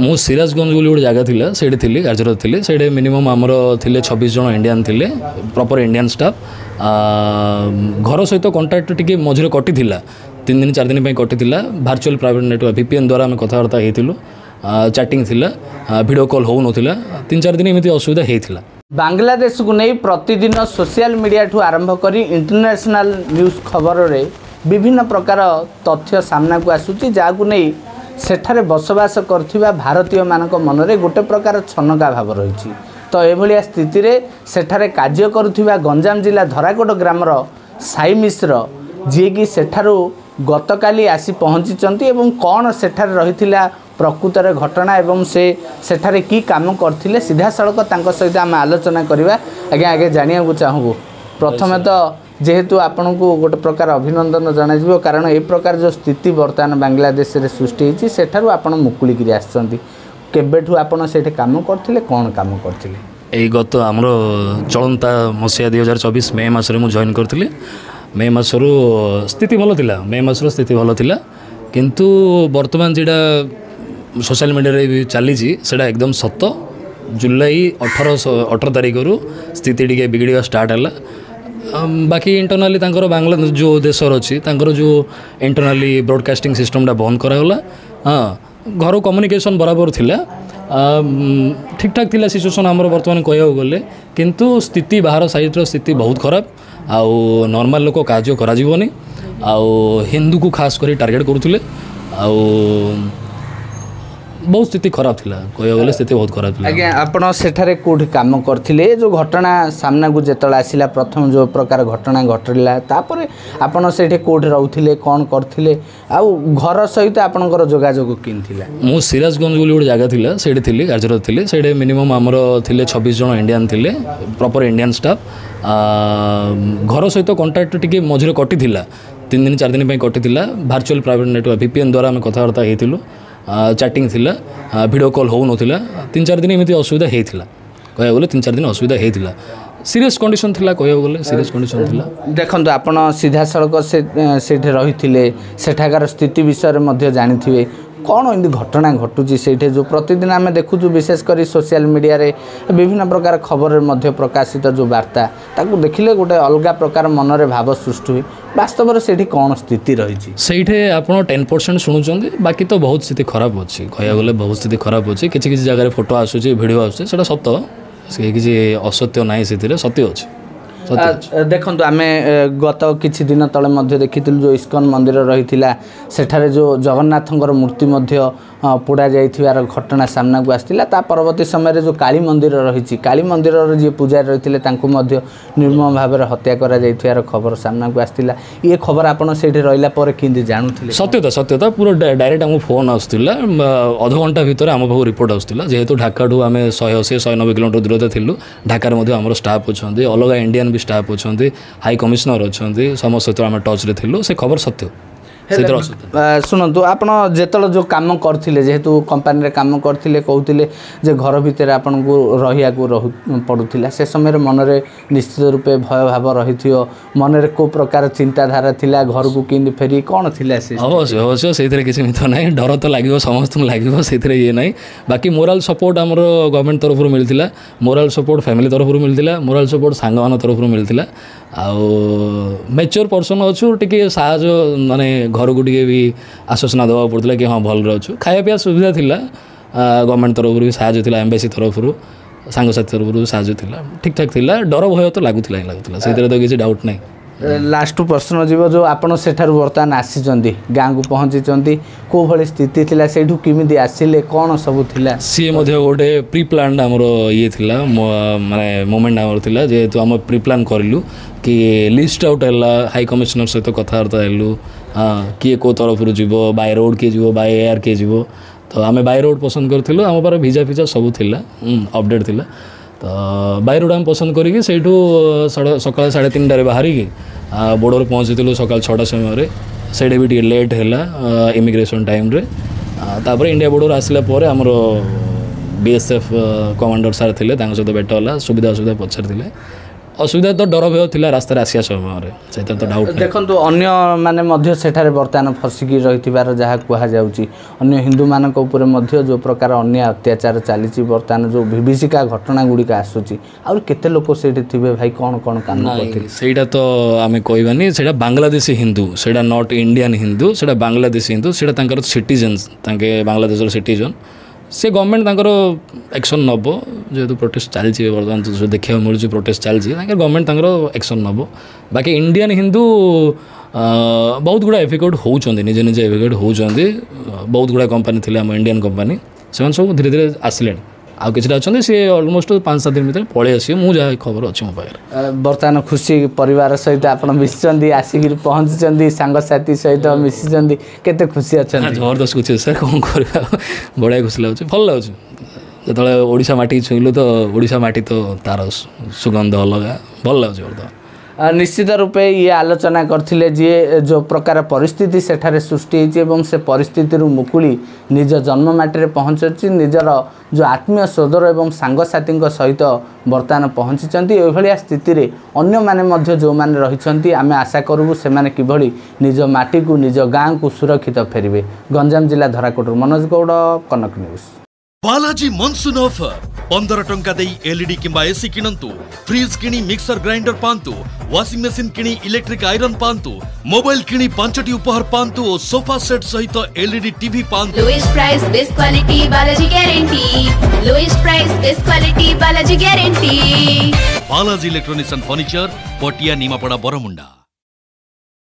मु सिराजगंज बोली गोटे जगह थिला सेठी थिली कार्यरत थिली सेठी मिनिमम आमर थिले 26 जन इंडियन थिले प्रॉपर इंडियन स्टाफ घर सहित कांटेक्ट टिके मझिरे कटि थिला 3 दिन 4 दिन पे कटि थिला वर्चुअल प्राइवेट नेटवर्क VPN द्वारा आम कथबार्ता हेतिलु चैटिंग थिला वीडियो कॉल हो नथिला 3-4 दिन एमिति असुविधा हेतिला। बांग्लादेश को नहीं प्रतिदिन सोशल मीडिया ठू आरंभ करी इंटरनेशनल न्यूज खबर रे विभिन्न प्रकार तथ्य सामना को आसुची जाकु नहीं सेठारे बसवास करथिबा भारतीय मानक मनरे गोटे प्रकार छनका भाव रही। तो एभलिया स्थिति रे सेठारे कार्य करुथिबा गंजाम जिला धराकोट ग्रामर साई मिश्र जी कि सेठारु गतकाली आसी पहुँची एवं कौन सेठारे रहिथिला प्रकृतर घटना एवं सेठारे की काम करथिले सीधा सड़क तांको सहित आम आलोचना करवा आज्ञा आगे जानिया को चाहूँ। प्रथमे तो जेहेतु आपन को गोटे प्रकार अभिनंदन जनाइबो कारण ए प्रकार जो स्थिति बर्तमान बांग्लादेश रे सृष्टि होती सेठारु आपन मुकुलिकी आसछंती केबेठू आपन सेठे काम करथिले कौन काम करथिले? एई गत हमरो चलंता मसिया 2024 मे मासरे मु जॉइन करथिले। मे मासरू स्थिति भल थिला मे मासर स्थिति भल थिला किंतु वर्तमान जेडा सोशल मीडिया रे भी चली सेटा एकदम सत जुलाई 18 तारिख रु स्थिति टिके बिगड़ा स्टार्ट है। बाकी इंटरनाली तांकर बांग्लादेश जो देशर अच्छी तांकर जो इंटरनाली ब्रॉडकास्टिंग सिस्टमटा बंद करागला। हाँ घर कम्युनिकेशन बराबर थिला ठीक ठाक थिला सिचुएसन आमर वर्तमान कहया गले किंतु स्थिति बाहर साइड स्थिति बहुत खराब आउ नॉर्मल लोक कार्य करा जीवनी आउ हिंदू को खास करी टार्गेट करुले आउ बहुत स्थिति खराब थिला कहया गले स्थिति बहुत खराब थिला। आज्ञा आपण सेठारे कोठी काम करथिले जो घटना सामना को जेतला आसिला प्रथम जो प्रकार घटना घटला तापर आपण सेठे कोठी रहउथिले कोन करथिले आउ घर सहित आपनकर जोगाजोग किन थिला? मु सिराजगंज बोली गोटे जगह थिला सेठी थिली कार्यरत थिली सेठी मिनिमम आमर थिले 26 जन इंडियन थिले प्रॉपर इंडियन स्टाफ घर सहित कांटेक्ट टिके मझिरे कटि थिला 3 दिन 4 दिन पे कटि थिला वर्चुअल प्राइवेट नेटवर्क VPN द्वारा आम कथबार्ता हेतिलु चैटिंग थिला वीडियो कॉल हो नथिला 3-4 दिन एमिति असुविधा हेतिला कहया गले 3-4 दिन असुविधा हेतिला सीरियस कंडीशन थिला कहया गले सीरियस कंडीशन थिला। देखंतु आपण सीधा सड़क सेठे रहिथिले सेठाकार स्थिति विषय रे मध्ये जानिथिबे कौन एमती घटना घटुची से जो प्रतिदिन आम देखु विशेष कर सोशल मीडिया रे विभिन्न प्रकार खबर मध्य प्रकाशित जो वार्ता ताकू देखिले गोटे अलग प्रकार मनरे भाव सृष्टि हुए वास्तव में से कौन स्थिति रही से आप 10% शुणुंट बाकी तो बहुत स्थिति खराब अच्छी कहया गले बहुत स्थिति खराब अच्छी किसी जगह फोटो आसूँ वीडियो आसूँ से सत किसी असत्य ना से सत्य अच्छी। देखो आम गत किछि दिन तले देखी जो इस्कन मंदिर रही सेठारे जो जगन्नाथंकर मूर्ति पोड़ा जाइथिबार घटना सामना को आसला परवर्ती समय जो काली मंदिर रही काली मंदिर जी पूजारी रही निर्मम भाव में हत्या कर खबर सामना को आसला ये खबर आपड़ से रहा कि जानूले? सत्यता पूरा डायरेक्ट आम फोन आसाला अध घंटा भितर आम पाक रिपोर्ट आसाला जेहेतु ढाका आम 180-190 किलोमीटर दूरता थिलु ढाकार आम स्टाफ अच्छा अलग इंडियन भी स्टाफ अच्छा हाई कमिशनर अच्छा समस्त सहित आम टच रे थिलु से खबर सत्य। शुणु आप जो जो कम करते जेहेतु कंपानी रे काम करते कहते जे घर भितर आपन को रहिया को पड़ूला से समय मनरे निश्चित रूपे भय भाव रही मनरे को प्रकार चिंताधारा थिला घर को कि फेरी कौन थिला अवश्य अवश्य से किसी मिथ ना डर तो लगे समस्त लगे से ये ना बाकी मोराल सपोर्ट आमर गवर्नमेंट तरफ मिलता मोराल सपोर्ट फैमिली तरफ मिलता मोराल सपोर्ट सांग मान तरफ मिलता आउ मैच्योर पर्सन अच्छु टे साहज माने घर को टे भी आश्वासना देवा पड़ता कि हाँ भल अच्छु खाया पीया सुविधा थिला गवर्नमेंट तरफ भी साहय थिला एम्बेसी तरफ सांगसाथी तरफ साहय थिला ठीक ठाक थिला डर भय तो लगुला से तो किसी डाउट नहीं। लास्ट प्रश्न जीव जो आपड़ सेठार बर्तमान आसी गाँ को पहुँची कौ भाई स्थिति थिला सेठू किमिदी आसिले कौन सब थिला? सी गोटे प्री प्लान आमर ये थिला माने मोमेंट आमर थिला जेहेतु आम प्री प्लान करूँ कि लिस्ट आउट है हाई कमिशनर सहित कथबार्ता हेलु किए को तरफ जीव बाय रोड किए जीव बाय एयर किए जीव तो आम बाय रोड पसंद करूँ आम पार भिजा फिजा सब थिला अपडेट थिला तो बाय रोड आम पसंद करी सेठू सकाल 3:30 बाहरी बोर्डर पहुँची सकाल 6टा समय से भी लेट है इमिग्रेशन टाइम रे तापर इंडिया बोर्डर आसला आमर BSF कमांडर सार थे सहित भेट है सुविधा असुविधा पचार असुविधा तो डर भय थिला रास्ता आसिया समय से तो डाउट देखंतु अन्य माने मध्य सेठारे बर्तमान फसिकी रहिथिबार जहा कुहा जाउची अन्य हिंदू मानक ऊपर मध्य जो प्रकार अन्य अत्याचार चलीची बर्तमान जो विभीषिका घटना गुड़िक आसूची और केते लोक सेठी थिबे भाई कोन कोन काम करथि सेटा तो आमे कहबानी सेटा बांग्लादेशी हिंदू सेटा नॉट इंडियन हिंदू सेटा बांग्लादेशी हिंदू सेटा तांकर सिटीजन्स तांके बांग्लादेशर सिटीजन से गवर्नमेंट तांकर एक्शन नब जेहेतु प्रोटेस्ट चलती बर्तमान जो देखा मिलूँ प्रोटेस्ट चलती गवर्नमेंट तांकर एक्शन नब बाकी इंडियन हिंदू बहुत गुड़ा एफिकेट होती निजे निजे एफिकेट होती बहुत गुड़ा कंपनी थी आम इंडियन कंपनी से सब धीरे धीरे आसिले आउ कि अच्छा सी अलमोस्ट 5-7 दिन भर पलि आस मुझे खबर अच्छी मो पाखे बर्तमान खुशी परिवार सहित आप मिसी आसिक पहुँची सांगसाथी सहित मिसी केते खुशी अच्छा जबरदस्त खुशी सर कौन कर बढ़िया खुशी लगे भल लगे जो ओडिशा माटी छुईलु तो ओडिशा माटी तो तार सुगंध अलग भल लगे बर्तमान निश्चित रूपे ये आलोचना करथिले जे जो प्रकार परिस्थिति सेठारे सृष्टि होती से परिस्थिति मुकुली निज जन्ममाटी पहुँची निजर जो आत्मीय सोदर एवं सांगसाथी सहित बर्तमान पहुँची एभलिया स्थिति रे अन्य माने जो माने रहिछंती आमे आशा करूँ से माने किभली निज माटी को निज गाँ को सुरक्षित फेरिबे। गंजाम जिला Dharakot Manoj Gaur, Kanak news. Balaji monsoon offer 15 टंका दे एलईडी किंबा एसी किणंतु, फ्रिज किणी मिक्सर ग्राइंडर पांतु, वाशिंग मशीन किणी इलेक्ट्रिक आयरन पांतु, मोबाइल किणी 5टी उपहार पांतु और सोफा सेट सहित एलईडी टीवी पांतु। Lowest price best quality Balaji guarantee. Lowest price best quality Balaji guarantee. Balaji electronics and furniture, Patia, Nimapada, Bermuda.